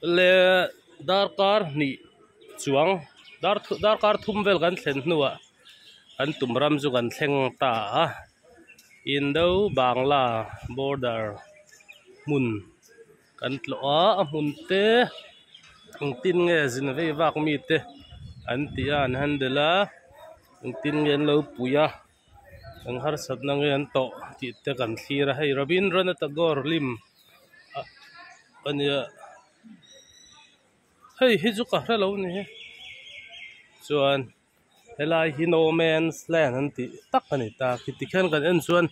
le darkar ni chuang darkar thumvel kan thlen nuwa an tumram chu kan thleng ta a indo bangla border mun kan tlo a mun te ang tin nge zin ve wak mi te an tia an handela ang tin ngen lo puya ang har sat na ngen to ti te kan thira hei Rabindranath Tagore lim ania hei hi chu ka hre lo ni he chuan helai hi no man's land an ti tak ani ta kitikhan kan en chuan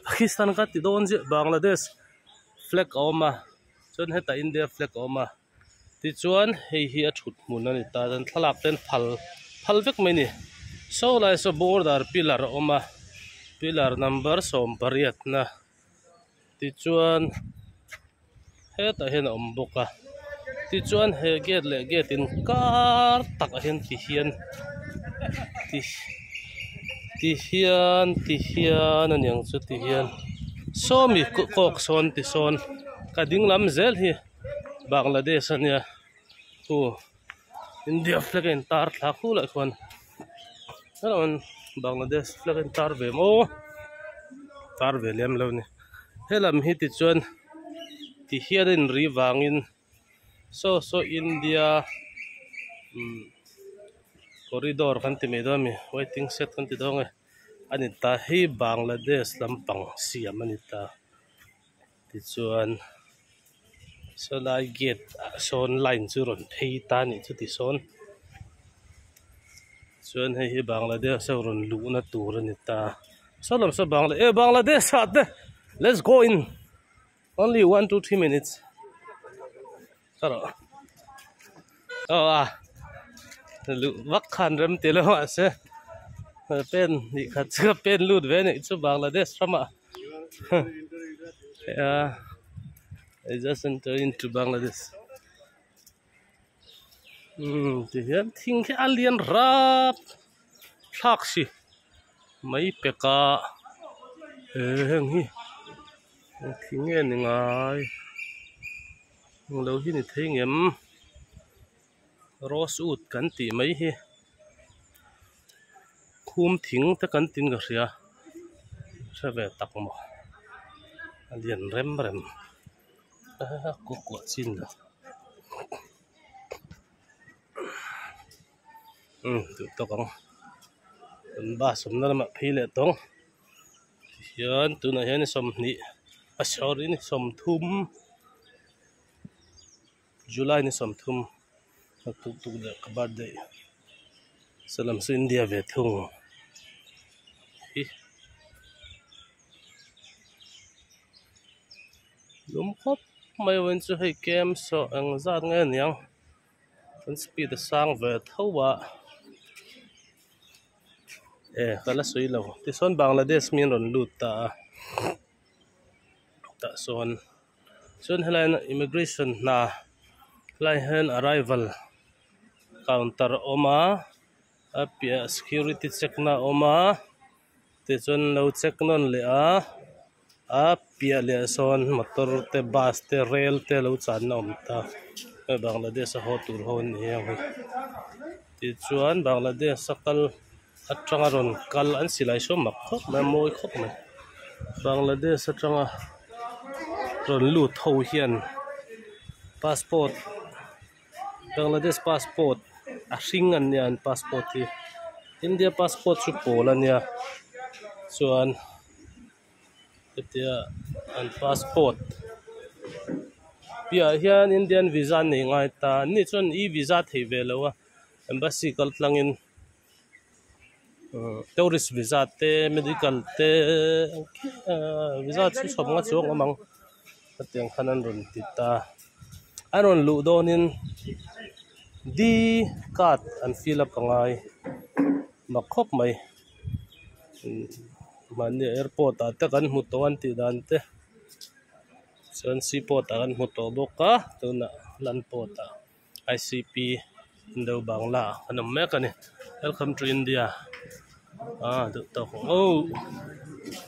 Pakistan ka ti don je Bangladesh flag oma chuan heta India flag oma ti chuan hei hi a thut mun ani ta dan thalak ten phal vek mai ni so lai so border pillar oma pillar number som pariat na ti chuan heta hen om boka ti chuan he gate le gate in kar tak a hen ti hian aniang chu ti hian so mi kok son ti son ka ding lam zel hi Bangladesh ania tu India flag in tar thla khu la khon an Bangladesh flag in tar ve mo tar ve lem lo ni helam hi ti chuan ti hian in ri wangin so India corridor kan ti me do mi waiting set kan ti dong ani ta hi Bangladesh lampang siam ani ta ti chuan so lai gate son line chu ron thei ta ni chu ti son chuan hei hi Bangladesh so ron lu na tur ani ta so lam so Bangladesh let's go in only 1 to 3 minutes taro lu vak khan rem te lo ase pen ni khat cha pen lut ve ni chu Bangladesh rama yeah I just entered into Bangladesh ti hian thing ke alien rap thak si mai peka heng hi thing nge ni ngai lo hi ni thengem rosewood kan ti mai hi khum thing ta kan tin ga ria thave tak mo alien rem ko chin la tu to kang an ba som na ma phile tong hian tu na hian som ni a sorry ni som thum July ni som thum tu da kabar de salam su India ve thung hi lum khop mai wen chu hei kem so ang zat nge niang an speed sang ve thowa kala sui lo ti son Bangladesh min ron lut ta son helai immigration na lai hen arrival counter oma apia security check na oma te chon lo check non le apia le son motor te bus te rail te lo chan na om ta Bangladesh ho tur hon hi ti chuan Bangladesh sakal atanga ron kal an silai so mak khop ma moi khop ma Bangladesh atanga ron lu tho hian passport Bangladesh passport a hring an nian passport hi India passport chu pol ania chuan etia an passport pia hian Indian visa nei ngai ta ni chon visa thei ve lo embassy kal tlangin tourist visa te medical te visa chu somnga chuang amang ateng khanan ron tita aron lu donin di kat an fill up angai makhop mai mani airport ta kan hmuto an ti dan te son seaport kan hmuto boka tuna lan port ICP Indo Bangla anam me kani welcome to India to